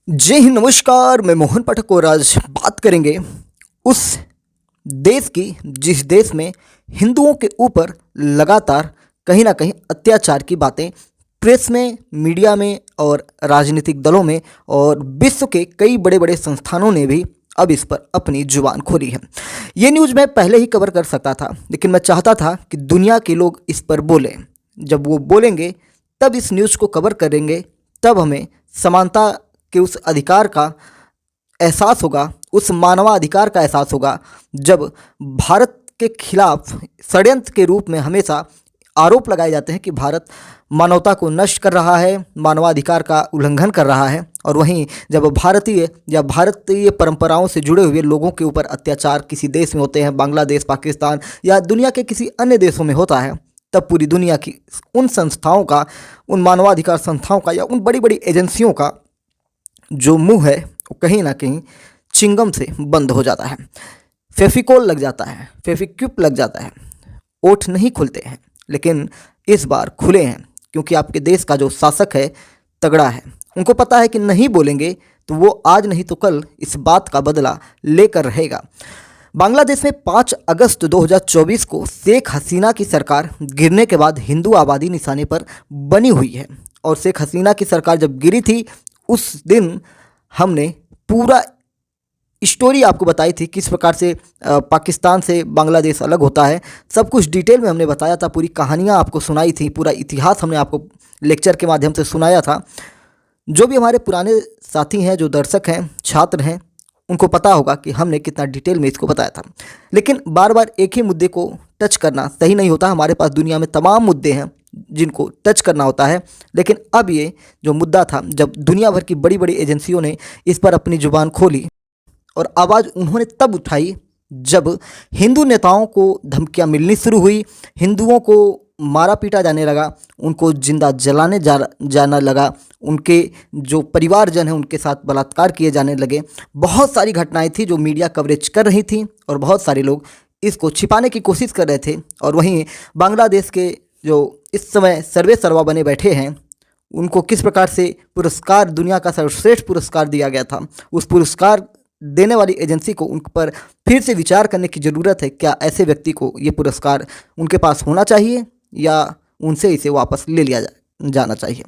जय हिंद, नमस्कार। मैं मोहन पाठक और आज बात करेंगे उस देश की जिस देश में हिंदुओं के ऊपर लगातार कहीं ना कहीं अत्याचार की बातें प्रेस में, मीडिया में और राजनीतिक दलों में और विश्व के कई बड़े बड़े संस्थानों ने भी अब इस पर अपनी जुबान खोली है। ये न्यूज़ मैं पहले ही कवर कर सकता था, लेकिन मैं चाहता था कि दुनिया के लोग इस पर बोलें। जब वो बोलेंगे तब इस न्यूज़ को कवर करेंगे, तब हमें समानता के उस अधिकार का एहसास होगा, उस मानवाधिकार का एहसास होगा। जब भारत के खिलाफ षड्यंत्र के रूप में हमेशा आरोप लगाए जाते हैं कि भारत मानवता को नष्ट कर रहा है, मानवाधिकार का उल्लंघन कर रहा है, और वहीं जब भारतीय या भारतीय परंपराओं से जुड़े हुए लोगों के ऊपर अत्याचार किसी देश में होते हैं, बांग्लादेश, पाकिस्तान या दुनिया के किसी अन्य देशों में होता है, तब पूरी दुनिया की उन संस्थाओं का, उन मानवाधिकार संस्थाओं का या उन बड़ी बड़ी एजेंसियों का जो मुंह है वो कहीं ना कहीं चिंगम से बंद हो जाता है, फेविकोल लग जाता है, फेविक्विक लग जाता है, ओठ नहीं खुलते हैं। लेकिन इस बार खुले हैं, क्योंकि आपके देश का जो शासक है तगड़ा है। उनको पता है कि नहीं बोलेंगे तो वो आज नहीं तो कल इस बात का बदला लेकर रहेगा। बांग्लादेश में 5 अगस्त 2024 को शेख हसीना की सरकार गिरने के बाद हिंदू आबादी निशाने पर बनी हुई है, और शेख हसीना की सरकार जब गिरी थी उस दिन हमने पूरा स्टोरी आपको बताई थी, किस प्रकार से पाकिस्तान से बांग्लादेश अलग होता है। सब कुछ डिटेल में हमने बताया था, पूरी कहानियाँ आपको सुनाई थी, पूरा इतिहास हमने आपको लेक्चर के माध्यम से सुनाया था। जो भी हमारे पुराने साथी हैं, जो दर्शक हैं, छात्र हैं, उनको पता होगा कि हमने कितना डिटेल में इसको बताया था। लेकिन बार बार एक ही मुद्दे को टच करना सही नहीं होता। हमारे पास दुनिया में तमाम मुद्दे हैं जिनको टच करना होता है, लेकिन अब ये जो मुद्दा था, जब दुनिया भर की बड़ी बड़ी एजेंसियों ने इस पर अपनी जुबान खोली और आवाज़ उन्होंने तब उठाई जब हिंदू नेताओं को धमकियां मिलनी शुरू हुई, हिंदुओं को मारा पीटा जाने लगा, उनको जिंदा जलाने जाना लगा, उनके जो परिवारजन हैं उनके साथ बलात्कार किए जाने लगे। बहुत सारी घटनाएं थी जो मीडिया कवरेज कर रही थी और बहुत सारे लोग इसको छिपाने की कोशिश कर रहे थे। और वहीं बांग्लादेश के जो इस समय सर्वे सर्वा बने बैठे हैं, उनको किस प्रकार से पुरस्कार, दुनिया का सर्वश्रेष्ठ पुरस्कार दिया गया था, उस पुरस्कार देने वाली एजेंसी को उन पर फिर से विचार करने की ज़रूरत है। क्या ऐसे व्यक्ति को ये पुरस्कार उनके पास होना चाहिए या उनसे इसे वापस ले लिया जाना चाहिए।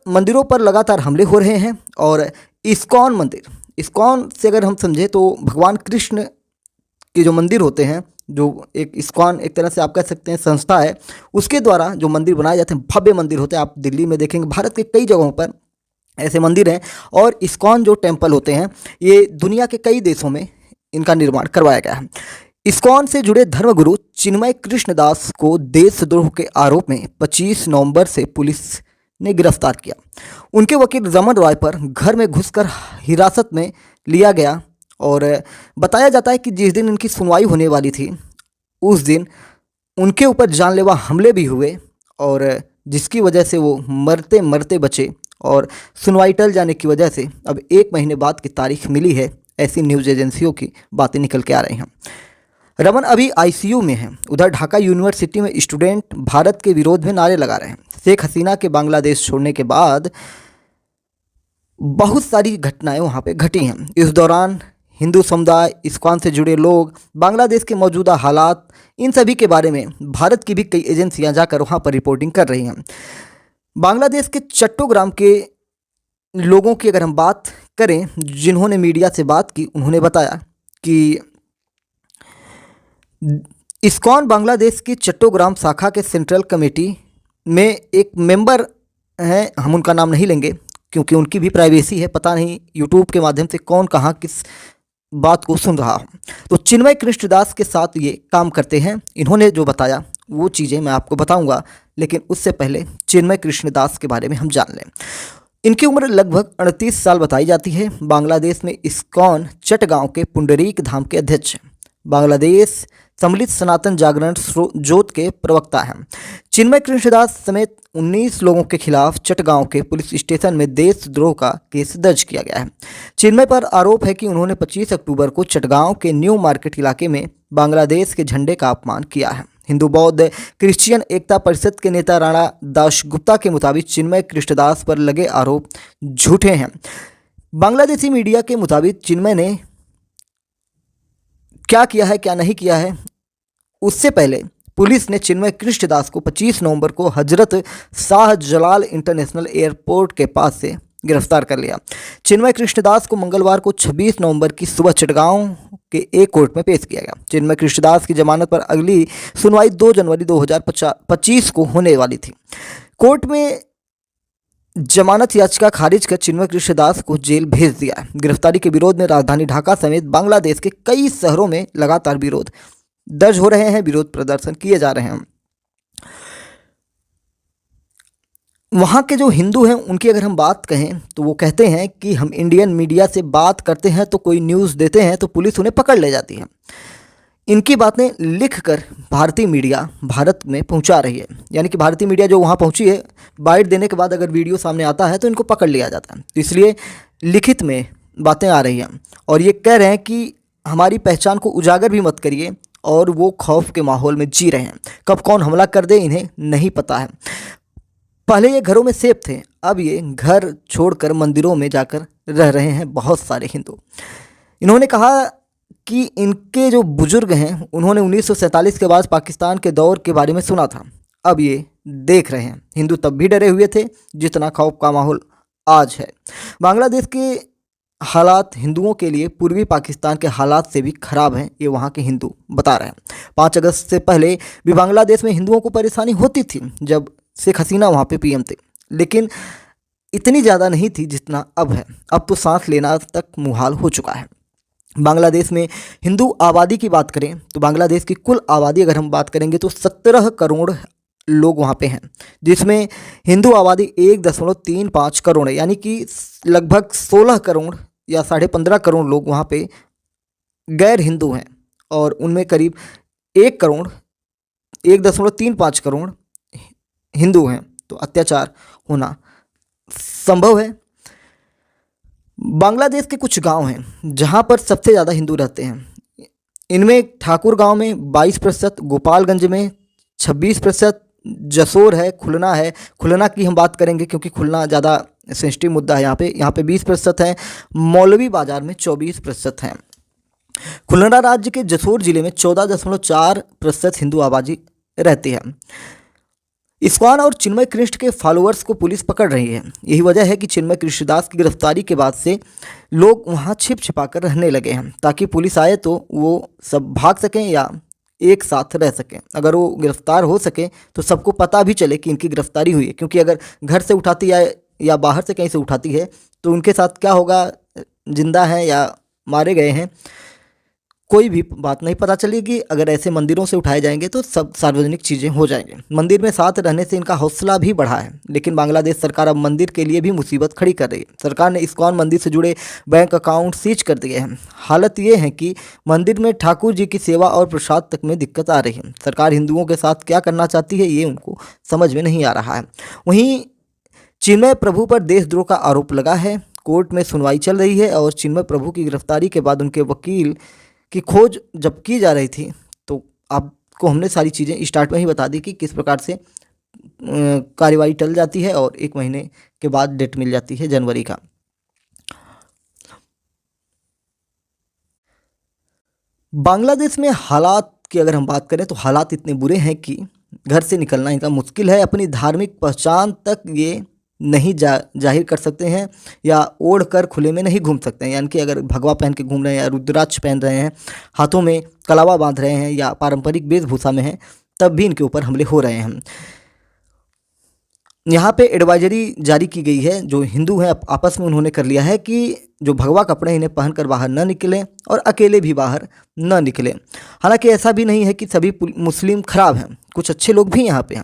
मंदिरों पर लगातार हमले हो रहे हैं, और इस्कॉन मंदिर, इस्कॉन से अगर हम समझें तो भगवान कृष्ण के जो मंदिर होते हैं, जो एक इस्कॉन एक तरह से आप कह सकते हैं संस्था है, उसके द्वारा जो मंदिर बनाए जाते हैं, भव्य मंदिर होते हैं। आप दिल्ली में देखेंगे, भारत के कई जगहों पर ऐसे मंदिर हैं। और इस्कॉन जो टेम्पल होते हैं, ये दुनिया के कई देशों में इनका निर्माण करवाया गया है। इस्कॉन से जुड़े धर्मगुरु चिन्मय कृष्णदास को देशद्रोह के आरोप में 25 नवंबर से पुलिस ने गिरफ्तार किया। उनके वकील रमन रॉय पर घर में घुसकर हिरासत में लिया गया, और बताया जाता है कि जिस दिन इनकी सुनवाई होने वाली थी उस दिन उनके ऊपर जानलेवा हमले भी हुए, और जिसकी वजह से वो मरते मरते बचे। और सुनवाई टल जाने की वजह से अब 1 महीने बाद की तारीख मिली है, ऐसी न्यूज़ एजेंसियों की बातें निकल के आ रही हैं। रमन अभी आईसीयू में हैं। उधर ढाका यूनिवर्सिटी में स्टूडेंट भारत के विरोध में नारे लगा रहे हैं। शेख हसीना के बांग्लादेश छोड़ने के बाद बहुत सारी घटनाएं वहाँ पे घटी हैं। इस दौरान हिंदू समुदाय, इस्कॉन से जुड़े लोग, बांग्लादेश के मौजूदा हालात, इन सभी के बारे में भारत की भी कई एजेंसियां जाकर वहाँ पर रिपोर्टिंग कर रही हैं। बांग्लादेश के चट्टोग्राम के लोगों की अगर हम बात करें, जिन्होंने मीडिया से बात की, उन्होंने बताया कि इस्कॉन बांग्लादेश की चट्टोग्राम शाखा के सेंट्रल कमेटी में एक मेंबर हैं, हम उनका नाम नहीं लेंगे क्योंकि उनकी भी प्राइवेसी है। पता नहीं यूट्यूब के माध्यम से कौन कहाँ किस बात को सुन रहा हो। तो चिन्मय कृष्णदास के साथ ये काम करते हैं। इन्होंने जो बताया वो चीज़ें मैं आपको बताऊंगा, लेकिन उससे पहले चिन्मय कृष्णदास के बारे में हम जान लें। इनकी उम्र लगभग 38 साल बताई जाती है। बांग्लादेश में इस्कॉन चटगांव के पुंडरीक धाम के अध्यक्ष हैं। बांग्लादेश सम्मिलित सनातन जागरण जोत के प्रवक्ता हैं। चिन्मय कृष्णदास समेत 19 लोगों के खिलाफ चटगांव के पुलिस स्टेशन में देशद्रोह का केस दर्ज किया गया है। चिन्मय पर आरोप है कि उन्होंने 25 अक्टूबर को चटगांव के न्यू मार्केट इलाके में बांग्लादेश के झंडे का अपमान किया है। हिंदू बौद्ध क्रिश्चियन एकता परिषद के नेता राणा दासगुप्ता के मुताबिक चिन्मय कृष्णदास पर लगे आरोप झूठे हैं। बांग्लादेशी मीडिया के मुताबिक चिन्मय ने क्या किया है क्या नहीं किया है, उससे पहले पुलिस ने चिन्मय कृष्णदास को 25 नवंबर को हजरत शाह जलाल इंटरनेशनल एयरपोर्ट के पास से गिरफ्तार कर लिया। चिन्मय कृष्णदास को मंगलवार को 26 नवंबर की सुबह चिटगांव के एक कोर्ट में पेश किया गया। चिन्मय कृष्णदास की जमानत पर अगली सुनवाई 2 जनवरी 2025 को होने वाली थी। कोर्ट में जमानत याचिका खारिज कर चिन्मय कृष्णदास को जेल भेज दिया। गिरफ्तारी के विरोध में राजधानी ढाका समेत बांग्लादेश के कई शहरों में लगातार विरोध दर्ज हो रहे हैं, विरोध प्रदर्शन किए जा रहे हैं। वहाँ के जो हिंदू हैं उनकी अगर हम बात कहें तो वो कहते हैं कि हम इंडियन मीडिया से बात करते हैं तो कोई न्यूज़ देते हैं तो पुलिस उन्हें पकड़ ले जाती है। इनकी बातें लिखकर भारतीय मीडिया भारत में पहुंचा रही है, यानी कि भारतीय मीडिया जो वहाँ पहुंची है, बाइट देने के बाद अगर वीडियो सामने आता है तो इनको पकड़ लिया जाता है। तो इसलिए लिखित में बातें आ रही हैं और ये कह रहे हैं कि हमारी पहचान को उजागर भी मत करिए, और वो खौफ के माहौल में जी रहे हैं। कब कौन हमला कर दे इन्हें नहीं पता है। पहले ये घरों में सेफ थे, अब ये घर छोड़कर मंदिरों में जाकर रह रहे हैं बहुत सारे हिंदू। इन्होंने कहा कि इनके जो बुजुर्ग हैं उन्होंने 1947 के बाद पाकिस्तान के दौर के बारे में सुना था, अब ये देख रहे हैं। हिंदू तब भी डरे हुए थे जितना खौफ का माहौल आज है। बांग्लादेश के हालात हिंदुओं के लिए पूर्वी पाकिस्तान के हालात से भी खराब हैं, ये वहाँ के हिंदू बता रहे हैं। 5 अगस्त से पहले भी बांग्लादेश में हिंदुओं को परेशानी होती थी जब शेख हसीना वहाँ पे पीएम थे, लेकिन इतनी ज़्यादा नहीं थी जितना अब है। अब तो सांस लेना तक मुहाल हो चुका है। बांग्लादेश में हिंदू आबादी की बात करें तो बांग्लादेश की कुल आबादी अगर हम बात करेंगे तो 17 करोड़ लोग वहाँ पे हैं, जिसमें हिंदू आबादी 1.35 करोड़ है, यानी कि लगभग 16 करोड़ या 15.5 करोड़ लोग वहाँ पे गैर हिंदू हैं, और उनमें करीब 1.35 करोड़ हिंदू हैं। तो अत्याचार होना संभव है। बांग्लादेश के कुछ गांव हैं जहां पर सबसे ज़्यादा हिंदू रहते हैं। इनमें ठाकुर गांव में 22%, गोपालगंज में 26%, जसोर है, खुलना है। खुलना की हम बात करेंगे क्योंकि खुलना ज़्यादा सेंसिटिव मुद्दा है। यहाँ पे 20% है। मौलवी बाज़ार में 24% हैं। खुलना राज्य के जसोर जिले में 14.4% हिंदू आबादी रहती है। इस्कॉन और चिन्मय कृष्ण के फॉलोअर्स को पुलिस पकड़ रही है। यही वजह है कि चिन्मय कृष्णदास की गिरफ्तारी के बाद से लोग वहाँ छिप छिपा कर रहने लगे हैं, ताकि पुलिस आए तो वो सब भाग सकें या एक साथ रह सकें। अगर वो गिरफ्तार हो सके तो सबको पता भी चले कि इनकी गिरफ्तारी हुई है, क्योंकि अगर घर से उठाती या बाहर से कहीं से उठाती है तो उनके साथ क्या होगा, जिंदा हैं या मारे गए हैं, कोई भी बात नहीं पता चलेगी। अगर ऐसे मंदिरों से उठाए जाएंगे तो सब सार्वजनिक चीज़ें हो जाएंगे। मंदिर में साथ रहने से इनका हौसला भी बढ़ा है, लेकिन बांग्लादेश सरकार अब मंदिर के लिए भी मुसीबत खड़ी कर रही है। सरकार ने इस्कॉन मंदिर से जुड़े बैंक अकाउंट सीज कर दिए हैं। हालत ये है कि मंदिर में ठाकुर जी की सेवा और प्रसाद तक में दिक्कत आ रही है। सरकार हिंदुओं के साथ क्या करना चाहती है ये उनको समझ में नहीं आ रहा है। वहीं चिन्मय प्रभु पर देशद्रोह का आरोप लगा है। कोर्ट में सुनवाई चल रही है और चिन्मय प्रभु की गिरफ्तारी के बाद उनके वकील की खोज जब की जा रही थी तो आपको हमने सारी चीज़ें स्टार्ट में ही बता दी कि किस प्रकार से कार्रवाई टल जाती है और 1 महीने के बाद डेट मिल जाती है जनवरी का। बांग्लादेश में हालात की अगर हम बात करें तो हालात इतने बुरे हैं कि घर से निकलना इनका मुश्किल है। अपनी धार्मिक पहचान तक ये नहीं जाहिर कर सकते हैं या ओढ़ कर खुले में नहीं घूम सकते हैं, यानी कि अगर भगवा पहन के घूम रहे हैं या रुद्राक्ष पहन रहे हैं, हाथों में कलावा बांध रहे हैं या पारंपरिक वेशभूषा में हैं, तब भी इनके ऊपर हमले हो रहे हैं। यहाँ पे एडवाइजरी जारी की गई है, जो हिंदू हैं आपस में उन्होंने कर लिया है कि जो भगवा कपड़े इन्हें पहनकर बाहर न निकलें और अकेले भी बाहर न निकलें। हालांकि ऐसा भी नहीं है कि सभी मुस्लिम खराब हैं, कुछ अच्छे लोग भी यहाँ पे हैं।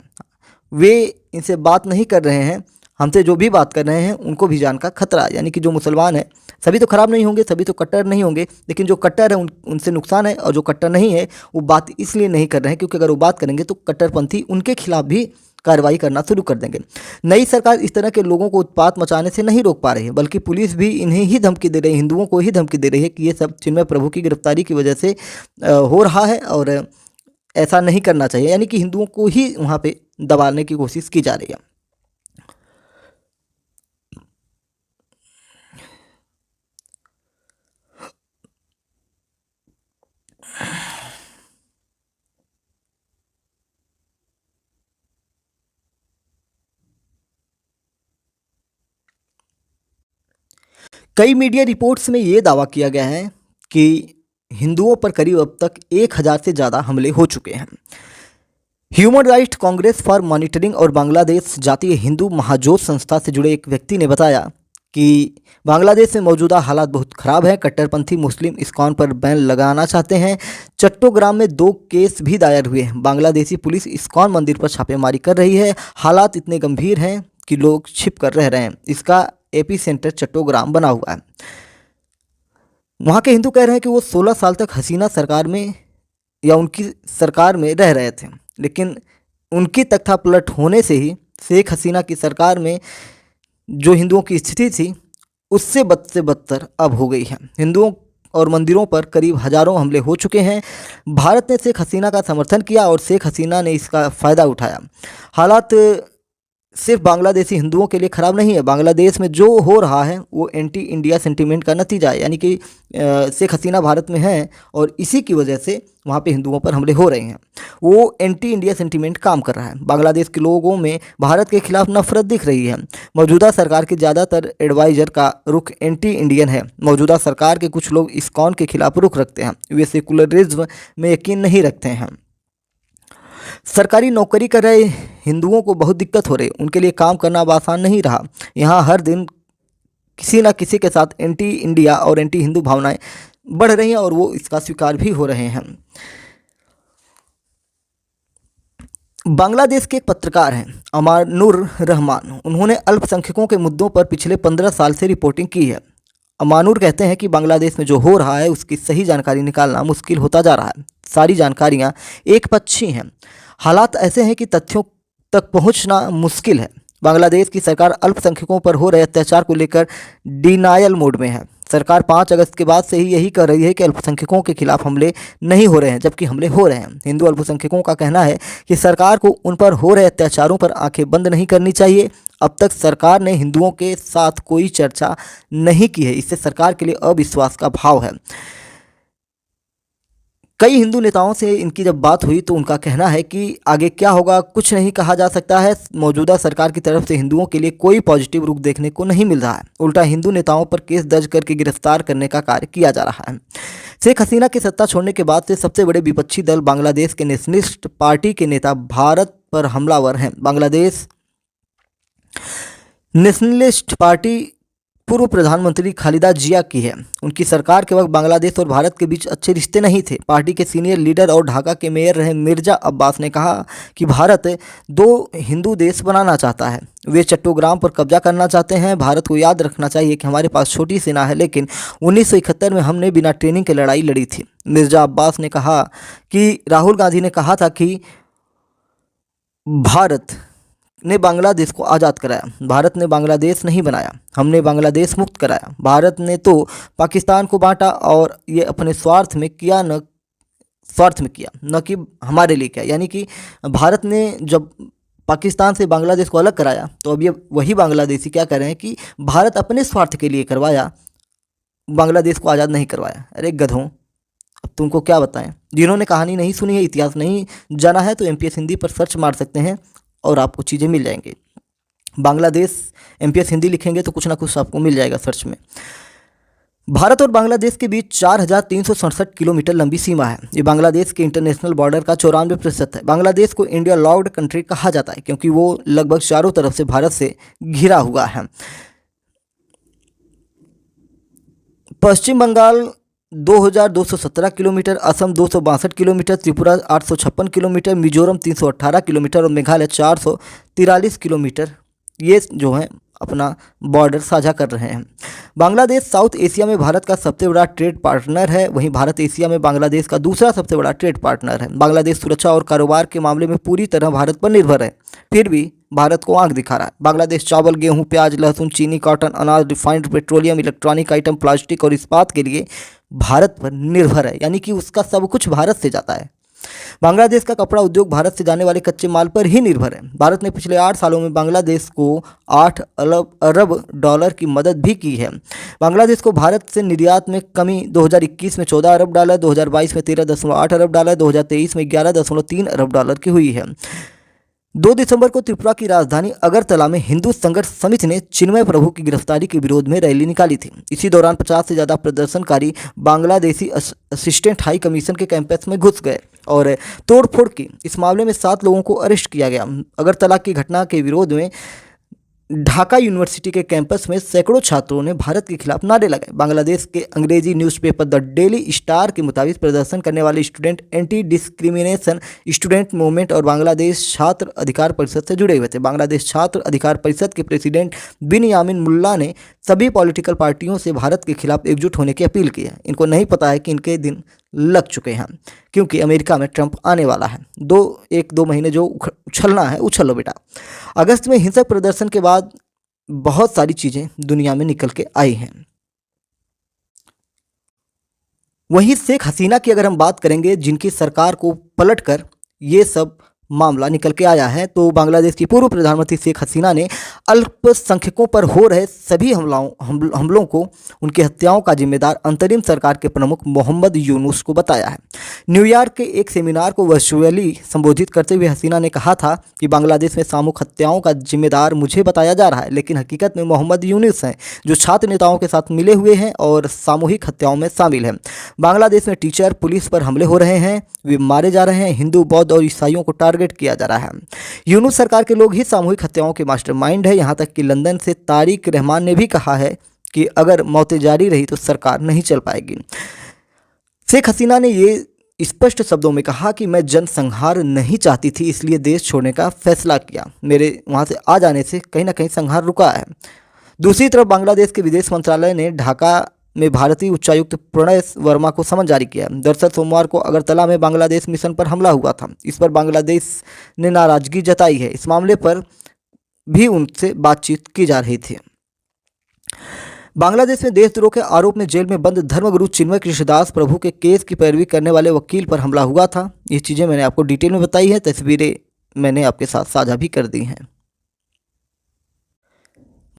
वे इनसे बात नहीं कर रहे हैं, हमसे जो भी बात कर रहे हैं उनको भी जान का खतरा, यानी कि जो मुसलमान है सभी तो खराब नहीं होंगे, सभी तो कट्टर नहीं होंगे, लेकिन जो कट्टर है उनसे नुकसान है, और जो कट्टर नहीं है वो बात इसलिए नहीं कर रहे हैं क्योंकि अगर वो बात करेंगे तो कट्टरपंथी उनके खिलाफ भी कार्रवाई करना शुरू कर देंगे। नई सरकार इस तरह के लोगों को उत्पात मचाने से नहीं रोक पा रही है, बल्कि पुलिस भी इन्हें ही धमकी दे रही है, हिंदुओं को ही धमकी दे रही है कि ये सब चिन्मय प्रभु की गिरफ्तारी की वजह से हो रहा है और ऐसा नहीं करना चाहिए, यानी कि हिंदुओं को ही वहाँ पे दबाने की कोशिश की जा रही है। कई मीडिया रिपोर्ट्स में ये दावा किया गया है कि हिंदुओं पर करीब अब तक 1000 से ज़्यादा हमले हो चुके हैं। Human right Congress for monitoring और बांग्लादेश जातीय हिंदू महाजोत संस्था से जुड़े एक व्यक्ति ने बताया कि बांग्लादेश में मौजूदा हालात बहुत ख़राब हैं। कट्टरपंथी मुस्लिम इस्कॉन पर बैन लगाना चाहते हैं। चट्टोग्राम में 2 केस भी दायर हुए हैं। बांग्लादेशी पुलिस इस्कॉन मंदिर पर छापेमारी कर रही है। हालात इतने गंभीर हैं कि लोग छिप कर रह रहे हैं। इसका एपी सेंटर चट्टोग्राम बना हुआ है। वहाँ के हिंदू कह रहे हैं कि वो 16 साल तक हसीना सरकार में या उनकी सरकार में रह रहे थे, लेकिन उनकी तख्तापलट होने से ही शेख हसीना की सरकार में जो हिंदुओं की स्थिति थी उससे बद से बदतर अब हो गई है। हिंदुओं और मंदिरों पर करीब हजारों हमले हो चुके हैं। भारत ने शेख हसीना का समर्थन किया और शेख हसीना ने इसका फ़ायदा उठाया। हालात सिर्फ बांग्लादेशी हिंदुओं के लिए ख़राब नहीं है। बांग्लादेश में जो हो रहा है वो एंटी इंडिया सेंटीमेंट का नतीजा है, यानी कि शेख हसीना भारत में हैं और इसी की वजह से वहाँ पे हिंदुओं पर हमले हो रहे हैं। वो एंटी इंडिया सेंटीमेंट काम कर रहा है। बांग्लादेश के लोगों में भारत के खिलाफ नफरत दिख रही है। मौजूदा सरकार के ज़्यादातर एडवाइज़र का रुख एंटी इंडियन है। मौजूदा सरकार के कुछ लोग इस्कॉन के खिलाफ रुख रखते हैं। वे सेकुलरिज्म में यकीन नहीं रखते हैं। सरकारी नौकरी कर रहे हिंदुओं को बहुत दिक्कत हो रही है। उनके लिए काम करना अब आसान नहीं रहा। यहाँ हर दिन किसी न किसी के साथ एंटी इंडिया और एंटी हिंदू भावनाएं बढ़ रही हैं और वो इसका शिकार भी हो रहे हैं। बांग्लादेश के एक पत्रकार हैं अमानुर रहमान। उन्होंने अल्पसंख्यकों के मुद्दों पर पिछले 15 साल से रिपोर्टिंग की है। अमानुर कहते हैं कि बांग्लादेश में जो हो रहा है उसकी सही जानकारी निकालना मुश्किल होता जा रहा है। सारी जानकारियां एकपक्षी हैं। हालात ऐसे हैं कि तथ्यों तक पहुंचना मुश्किल है। बांग्लादेश की सरकार अल्पसंख्यकों पर हो रहे अत्याचार को लेकर डिनायल मोड में है। सरकार 5 अगस्त के बाद से ही यही कर रही है कि अल्पसंख्यकों के खिलाफ हमले नहीं हो रहे हैं, जबकि हमले हो रहे हैं। हिंदू अल्पसंख्यकों का कहना है कि सरकार को उन पर हो रहे अत्याचारों पर आंखें बंद नहीं करनी चाहिए। अब तक सरकार ने हिंदुओं के साथ कोई चर्चा नहीं की है। इससे सरकार के लिए अविश्वास का भाव है। कई हिंदू नेताओं से इनकी जब बात हुई तो उनका कहना है कि आगे क्या होगा कुछ नहीं कहा जा सकता है। मौजूदा सरकार की तरफ से हिंदुओं के लिए कोई पॉजिटिव रुख देखने को नहीं मिल रहा है। उल्टा हिंदू नेताओं पर केस दर्ज करके गिरफ्तार करने का कार्य किया जा रहा है। शेख हसीना के सत्ता छोड़ने के बाद से सबसे बड़े विपक्षी दल बांग्लादेश के नेशनलिस्ट पार्टी के नेता भारत पर हमलावर हैं। बांग्लादेश नेशनलिस्ट पार्टी पूर्व प्रधानमंत्री खालिदा जिया की है। उनकी सरकार के वक्त बांग्लादेश और भारत के बीच अच्छे रिश्ते नहीं थे। पार्टी के सीनियर लीडर और ढाका के मेयर रहे मिर्जा अब्बास ने कहा कि भारत 2 हिंदू देश बनाना चाहता है। वे चट्टोग्राम पर कब्जा करना चाहते हैं। भारत को याद रखना चाहिए कि हमारे पास छोटी सेना है, लेकिन 1971 में हमने बिना ट्रेनिंग के लड़ाई लड़ी थी। मिर्जा अब्बास ने कहा कि राहुल गांधी ने कहा था कि भारत ने बांग्लादेश को आज़ाद कराया। भारत ने बांग्लादेश नहीं बनाया, हमने बांग्लादेश मुक्त कराया। भारत ने तो पाकिस्तान को बांटा और ये अपने स्वार्थ में किया, न कि हमारे लिए किया। यानी कि भारत ने जब पाकिस्तान से बांग्लादेश को अलग कराया तो अब ये वही बांग्लादेशी क्या कर रहे हैं कि भारत अपने स्वार्थ के लिए करवाया, बांग्लादेश को आज़ाद नहीं करवाया। अरे गधों, अब तुमको क्या बताएं। जिन्होंने कहानी नहीं सुनी है, इतिहास नहीं जाना है, तो MPS हिंदी पर सर्च मार सकते हैं और आपको चीज़ें मिल जाएंगी। बांग्लादेश MPS हिंदी लिखेंगे तो कुछ ना कुछ आपको मिल जाएगा सर्च में। भारत और बांग्लादेश के बीच 4367 किलोमीटर लंबी सीमा है। ये बांग्लादेश के इंटरनेशनल बॉर्डर का 94% है। बांग्लादेश को इंडिया लॉक्ड कंट्री कहा जाता है क्योंकि वो लगभग चारों तरफ से भारत से घिरा हुआ है। Paschim Bangal 2217 kilometre, Assam 262 kilometre, Tripura 856 kilometre, Mizoram 318 kilometre और मेघालय 443 किलोमीटर ये जो है अपना बॉर्डर साझा कर रहे हैं। बांग्लादेश साउथ एशिया में भारत का सबसे बड़ा ट्रेड पार्टनर है। वहीं भारत एशिया में बांग्लादेश का दूसरा सबसे बड़ा ट्रेड पार्टनर है। बांग्लादेश सुरक्षा और कारोबार के मामले में पूरी तरह भारत पर निर्भर है, फिर भी भारत को आंख दिखा रहा है। बांग्लादेश चावल, गेहूं, प्याज, लहसुन, चीनी, कॉटन, अनाज, refined petroleum, electronic item, plastic और इस्पात के लिए भारत पर निर्भर है। यानी कि उसका सब कुछ भारत से जाता है। बांग्लादेश का कपड़ा उद्योग भारत से जाने वाले कच्चे माल पर ही निर्भर है। भारत ने पिछले 8 सालों में बांग्लादेश को 8 अरब डॉलर की मदद भी की है। बांग्लादेश को भारत से निर्यात में कमी 2021 में 14 अरब डॉलर, 2022 में 13.8 अरब डॉलर, 2023 में 11.3 अरब डॉलर की हुई है। 2 दिसंबर को त्रिपुरा की राजधानी अगरतला में हिंदू संघर्ष समिति ने चिन्मय प्रभु की गिरफ्तारी के विरोध में रैली निकाली थी। इसी दौरान 50 से ज़्यादा प्रदर्शनकारी बांग्लादेशी असिस्टेंट हाई कमीशन के कैंपस में घुस गए और तोड़फोड़ की। इस मामले में 7 लोगों को अरेस्ट किया गया। अगरतला की घटना के विरोध में ढाका यूनिवर्सिटी के कैंपस में सैकड़ों छात्रों ने भारत के खिलाफ नारे लगाए। बांग्लादेश के अंग्रेजी न्यूज़पेपर द डेली स्टार के मुताबिक प्रदर्शन करने वाले student anti discrimination student movement और बांग्लादेश छात्र अधिकार परिषद से जुड़े हुए थे। बांग्लादेश छात्र अधिकार परिषद के प्रेसिडेंट बिन यामिन मुल्ला ने सभी पॉलिटिकल पार्टियों से भारत के खिलाफ एकजुट होने की अपील की है। इनको नहीं पता है कि इनके दिन लग चुके हैं, क्योंकि अमेरिका में ट्रंप आने वाला है। 1-2 महीने जो उछलना है उछल लो बेटा। अगस्त में हिंसक प्रदर्शन के बाद बहुत सारी चीज़ें दुनिया में निकल के आई हैं। वहीं शेख हसीना की अगर हम बात करेंगे, जिनकी सरकार को पलटकर ये सब मामला निकल के आया है, तो बांग्लादेश की पूर्व प्रधानमंत्री शेख हसीना ने अल्पसंख्यकों पर हो रहे सभी हमलों को, उनकी हत्याओं का जिम्मेदार अंतरिम सरकार के प्रमुख मोहम्मद यूनुस को बताया है। न्यूयॉर्क के एक सेमिनार को वर्चुअली संबोधित करते हुए हसीना ने कहा था कि बांग्लादेश में सामूहिक हत्याओं का जिम्मेदार मुझे बताया जा रहा है, लेकिन हकीकत में मोहम्मद यूनुस हैं, जो छात्र नेताओं के साथ मिले हुए हैं और सामूहिक हत्याओं में शामिल हैं। बांग्लादेश में टीचर, पुलिस पर हमले हो रहे हैं, वे मारे जा रहे हैं, हिंदू, बौद्ध और ईसाइयों को टारगेट किया जा रहा है। यूनुस सरकार के लोग ही सामूहिक हत्याओं के मास्टरमाइंड है। यहां तक कि लंदन से तारिक रहमान ने भी कहा है कि अगर मौतें जारी रही तो सरकार नहीं चल पाएगी। शेख हसीना ने ये स्पष्ट शब्दों में कहा कि मैं जनसंहार नहीं चाहती थी, इसलिए देश छोड़ने का फैसला किया। मेरे वहां से आ जाने से कहीं ना कहीं संहार रुका है। दूसरी तरफ बांग्लादेश के विदेश मंत्रालय ने ढाका में भारतीय उच्चायुक्त प्रणय वर्मा को समन जारी किया। दरअसल सोमवार को अगरतला में बांग्लादेश मिशन पर हमला हुआ था। इस पर बांग्लादेश ने नाराजगी जताई है। इस मामले पर भी उनसे बातचीत की जा रही थी। बांग्लादेश में देशद्रोह के आरोप में जेल में बंद धर्मगुरु चिन्मय कृष्णदास प्रभु के केस की पैरवी करने वाले वकील पर हमला हुआ था। ये चीज़ें मैंने आपको डिटेल में बताई है, तस्वीरें मैंने आपके साथ साझा भी कर दी हैं।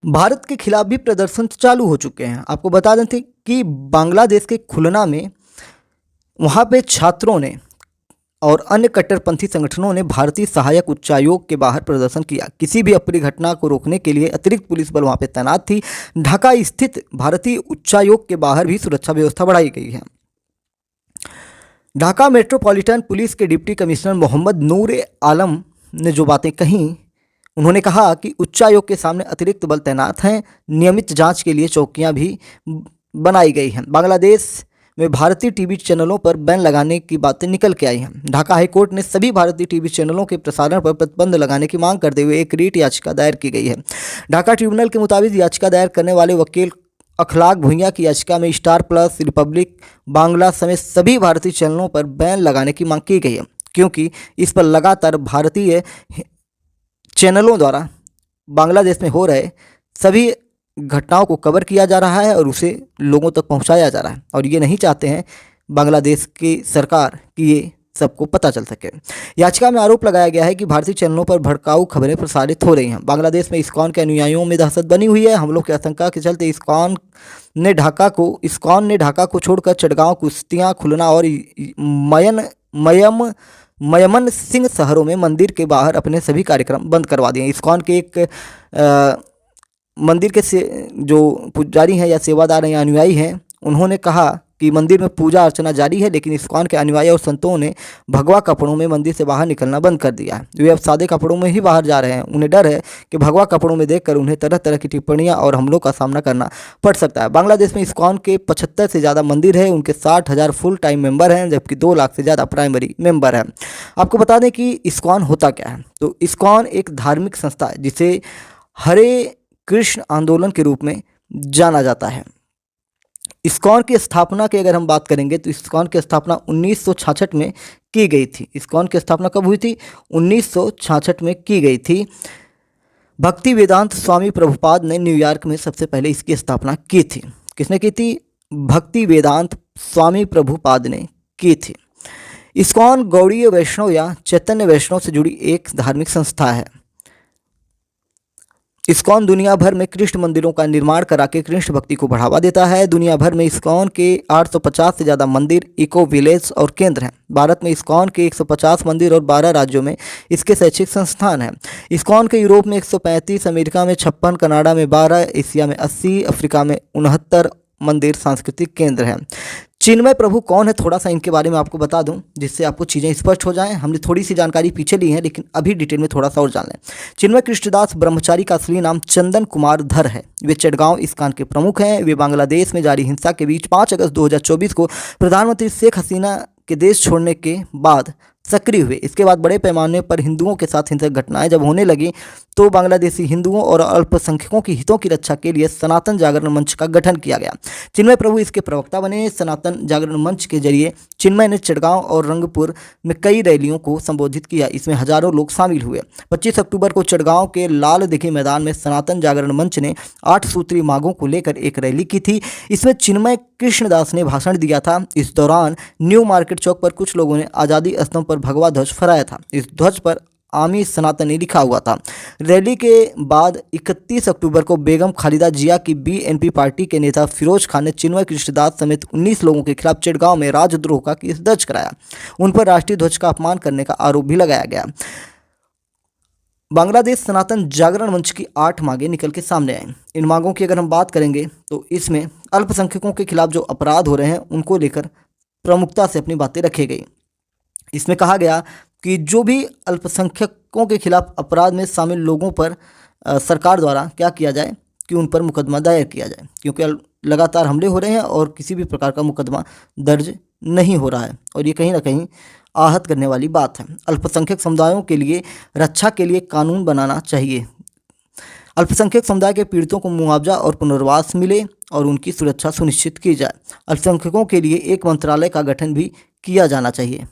भारत के खिलाफ भी प्रदर्शन चालू हो चुके हैं। आपको बता दें कि बांग्लादेश के खुलना में वहाँ पे छात्रों ने और अन्य कट्टरपंथी संगठनों ने भारतीय सहायक उच्चायोग के बाहर प्रदर्शन किया। किसी भी अप्रिय घटना को रोकने के लिए अतिरिक्त पुलिस बल वहाँ पे तैनात थी। ढाका स्थित भारतीय उच्चायोग के बाहर भी सुरक्षा व्यवस्था बढ़ाई गई है। ढाका मेट्रोपॉलिटन पुलिस के डिप्टी कमिश्नर मोहम्मद नूर आलम ने जो बातें कहीं, उन्होंने कहा कि उच्चायोग के सामने अतिरिक्त बल तैनात हैं। नियमित जांच के लिए चौकियां भी बनाई गई हैं। बांग्लादेश में भारतीय टीवी चैनलों पर बैन लगाने की बातें निकल के आई हैं। ढाका हाईकोर्ट ने सभी भारतीय टीवी चैनलों के प्रसारण पर प्रतिबंध लगाने की मांग करते हुए एक रीट याचिका दायर की गई है। ढाका ट्रिब्यूनल के मुताबिक याचिका दायर करने वाले वकील अखलाक भुइयां की याचिका में स्टार प्लस, रिपब्लिक बांग्ला समेत सभी भारतीय चैनलों पर बैन लगाने की मांग की गई है, क्योंकि इस पर लगातार भारतीय चैनलों द्वारा बांग्लादेश में हो रहे सभी घटनाओं को कवर किया जा रहा है और उसे लोगों तक पहुंचाया जा रहा है, और ये नहीं चाहते हैं बांग्लादेश की सरकार कि ये सबको पता चल सके। याचिका में आरोप लगाया गया है कि भारतीय चैनलों पर भड़काऊ खबरें प्रसारित हो रही हैं। बांग्लादेश में इस्कॉन के अनुयायियों में दहशत बनी हुई है। हमलों की आशंका के चलते इस्कॉन ने ढाका को छोड़कर चटगांव, कुश्तियाँ, खुलना और मयमन सिंह शहरों में मंदिर के बाहर अपने सभी कार्यक्रम बंद करवा दिए। इस्कॉन के एक मंदिर के जो पुजारी हैं या सेवादार हैं या अनुयायी हैं, उन्होंने कहा कि मंदिर में पूजा अर्चना जारी है, लेकिन इस्कॉन के अनुयायी और संतों ने भगवा कपड़ों में मंदिर से बाहर निकलना बंद कर दिया है। वे अब सादे कपड़ों में ही बाहर जा रहे हैं। उन्हें डर है कि भगवा कपड़ों में देखकर उन्हें तरह तरह की टिप्पणियां और हमलों का सामना करना पड़ सकता है। बांग्लादेश में इस्कॉन के 75 से ज़्यादा मंदिर है। उनके 60,000 फुल टाइम मेंबर हैं, जबकि 2 लाख से ज़्यादा प्राइमरी मेंबर हैं। आपको बता दें कि इस्कॉन होता क्या है। तो इस्कॉन एक धार्मिक संस्था है जिसे हरे कृष्ण आंदोलन के रूप में जाना जाता है। इस्कॉन की स्थापना की अगर हम बात करेंगे तो इस्कॉन की स्थापना 1966 में की गई थी। इस्कॉन की स्थापना कब हुई थी? 1966 में की गई थी। भक्ति वेदांत स्वामी प्रभुपाद ने न्यूयॉर्क में सबसे पहले इसकी स्थापना की थी। किसने की थी? भक्ति वेदांत स्वामी प्रभुपाद ने की थी। इस्कॉन गौड़ीय वैष्णव या चैतन्य वैष्णव से जुड़ी एक धार्मिक संस्था है। इस्कॉन दुनिया भर में कृष्ण मंदिरों का निर्माण करा के कृष्ण भक्ति को बढ़ावा देता है। दुनिया भर में इस्कॉन के 850 से ज़्यादा मंदिर, इको विलेज और केंद्र हैं। भारत में इस्कॉन के 150 मंदिर और 12 राज्यों में इसके शैक्षिक संस्थान हैं। इस्कॉन के यूरोप में 135, अमेरिका में 56, कनाडा में 12, एशिया में 80, अफ्रीका में 69 मंदिर सांस्कृतिक केंद्र हैं। चिन्मय प्रभु कौन है, थोड़ा सा इनके बारे में आपको बता दूं जिससे आपको चीज़ें स्पष्ट हो जाएं। हमने थोड़ी सी जानकारी पीछे ली है लेकिन अभी डिटेल में थोड़ा सा और जान लें। चिन्मय कृष्णदास ब्रह्मचारी का असली नाम चंदन कुमार धर है। वे चटगांव इस्कॉन के प्रमुख हैं। वे बांग्लादेश में जारी हिंसा के बीच 5 अगस्त 2024 को प्रधानमंत्री शेख हसीना के देश छोड़ने के बाद सक्रिय हुए। इसके बाद बड़े पैमाने पर हिंदुओं के साथ हिंसक घटनाएं जब होने लगी तो बांग्लादेशी हिंदुओं और अल्पसंख्यकों की हितों की रक्षा के लिए सनातन जागरण मंच का गठन किया गया। चिन्मय प्रभु इसके प्रवक्ता बने। सनातन जागरण मंच के जरिए चिन्मय ने चटगांव और रंगपुर में कई रैलियों को संबोधित किया। इसमें हजारों लोग शामिल हुए। 25 अक्टूबर को चटगांव के लाल दिघी मैदान में सनातन जागरण मंच ने 8 सूत्री मांगों को लेकर एक रैली की थी। इसमें चिन्मय कृष्णदास ने भाषण दिया था। इस दौरान न्यू मार्केट चौक पर कुछ लोगों ने आज़ादी स्तंभ पर भगवा ध्वज फहराया था। इस ध्वज पर आमी सनातनी लिखा हुआ था। रैली के बाद 31 अक्टूबर को बेगम खालिदा जिया की बीएनपी पार्टी के नेता फिरोज खान ने चिन्मय कृष्णदास समेत 19 लोगों के खिलाफ चटगांव में राजद्रोह का केस दर्ज कराया। उन पर राष्ट्रीय ध्वज का अपमान करने का आरोप भी लगाया गया। बांग्लादेश सनातन जागरण मंच की 8 मांगें निकल के सामने आई। इन मांगों की अगर हम बात करेंगे तो इसमें अल्पसंख्यकों के खिलाफ जो अपराध हो रहे हैं उनको लेकर प्रमुखता से अपनी बातें रखी गई। इसमें कहा गया कि जो भी अल्पसंख्यकों के खिलाफ अपराध में शामिल लोगों पर सरकार द्वारा क्या किया जाए कि उन पर मुकदमा दायर किया जाए, क्योंकि लगातार हमले हो रहे हैं और किसी भी प्रकार का मुकदमा दर्ज नहीं हो रहा है और ये कहीं ना कहीं आहत करने वाली बात है। अल्पसंख्यक समुदायों के लिए रक्षा के लिए कानून बनाना चाहिए। अल्पसंख्यक समुदाय के पीड़ितों को मुआवजा और पुनर्वास मिले और उनकी सुरक्षा सुनिश्चित की जाए। अल्पसंख्यकों के लिए एक मंत्रालय का गठन भी किया जाना चाहिए।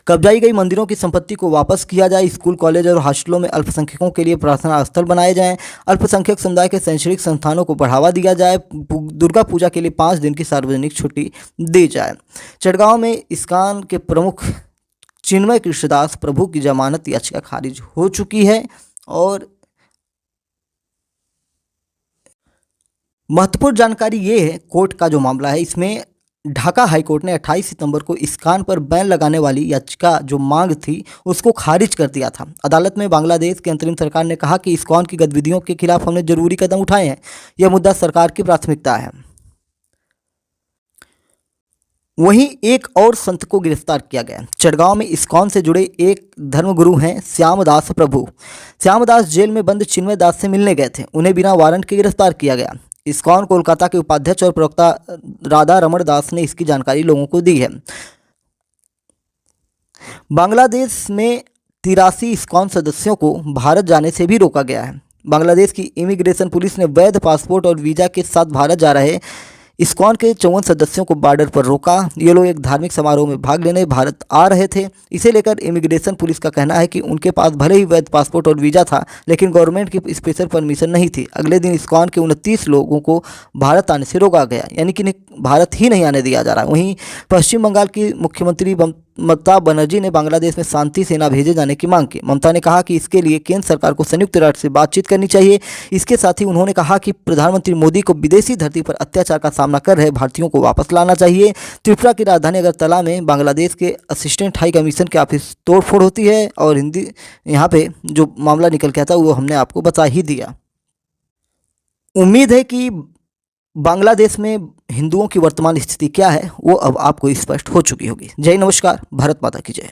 कब्जाई गई मंदिरों की संपत्ति को वापस किया जाए। स्कूल, कॉलेज और हॉस्टलों में अल्पसंख्यकों के लिए प्रार्थना स्थल बनाए जाएं। अल्पसंख्यक समुदाय के शैक्षणिक संस्थानों को बढ़ावा दिया जाए। दुर्गा पूजा के लिए 5 दिन की सार्वजनिक छुट्टी दी जाए। चटगांव में इस्कॉन के प्रमुख चिन्मय कृष्णदास प्रभु की जमानत याचिका खारिज हो चुकी है और महत्वपूर्ण जानकारी ये है कोर्ट का जो मामला है, इसमें ढाका हाईकोर्ट ने 28 सितंबर को इस्कॉन पर बैन लगाने वाली याचिका जो मांग थी उसको खारिज कर दिया था। अदालत में बांग्लादेश की अंतरिम सरकार ने कहा कि इस्कॉन की गतिविधियों के खिलाफ हमने जरूरी कदम उठाए हैं। यह मुद्दा सरकार की प्राथमिकता है। वहीं एक और संत को गिरफ्तार किया गया। चटगांव में इस्कॉन से जुड़े एक धर्मगुरु हैं श्यामदास प्रभु। श्यामदास जेल में बंद चिन्मय दास से मिलने गए थे। उन्हें बिना वारंट के गिरफ्तार किया गया। इस्कॉन कोलकाता के उपाध्यक्ष और प्रवक्ता राधा रमण दास ने इसकी जानकारी लोगों को दी है। बांग्लादेश में 83 इस्कॉन सदस्यों को भारत जाने से भी रोका गया है। बांग्लादेश की इमिग्रेशन पुलिस ने वैध पासपोर्ट और वीज़ा के साथ भारत जा रहे इस्कॉन के 54 सदस्यों को बॉर्डर पर रोका। ये लोग एक धार्मिक समारोह में भाग लेने भारत आ रहे थे। इसे लेकर इमिग्रेशन पुलिस का कहना है कि उनके पास भले ही वैध पासपोर्ट और वीज़ा था लेकिन गवर्नमेंट की स्पेशल परमिशन नहीं थी। अगले दिन इस्कॉन के 29 लोगों को भारत आने से रोका गया, यानी कि भारत ही नहीं आने दिया जा रहा। वहीं पश्चिम बंगाल की मुख्यमंत्री ममता बनर्जी ने बांग्लादेश में शांति सेना भेजे जाने की मांग की। ममता ने कहा कि इसके लिए केंद्र सरकार को संयुक्त राष्ट्र से बातचीत करनी चाहिए। इसके साथ ही उन्होंने कहा कि प्रधानमंत्री मोदी को विदेशी धरती पर अत्याचार का सामना कर रहे भारतीयों को वापस लाना चाहिए। त्रिपुरा की राजधानी अगरतला में बांग्लादेश के असिस्टेंट हाई कमीशन के ऑफिस तोड़फोड़ होती है और हिंदी यहाँ पे जो मामला निकल के आता है वो हमने आपको बता ही दिया। उम्मीद है कि बांग्लादेश में हिंदुओं की वर्तमान स्थिति क्या है वो अब आपको स्पष्ट हो चुकी होगी। जय नमस्कार, भारत माता की जय।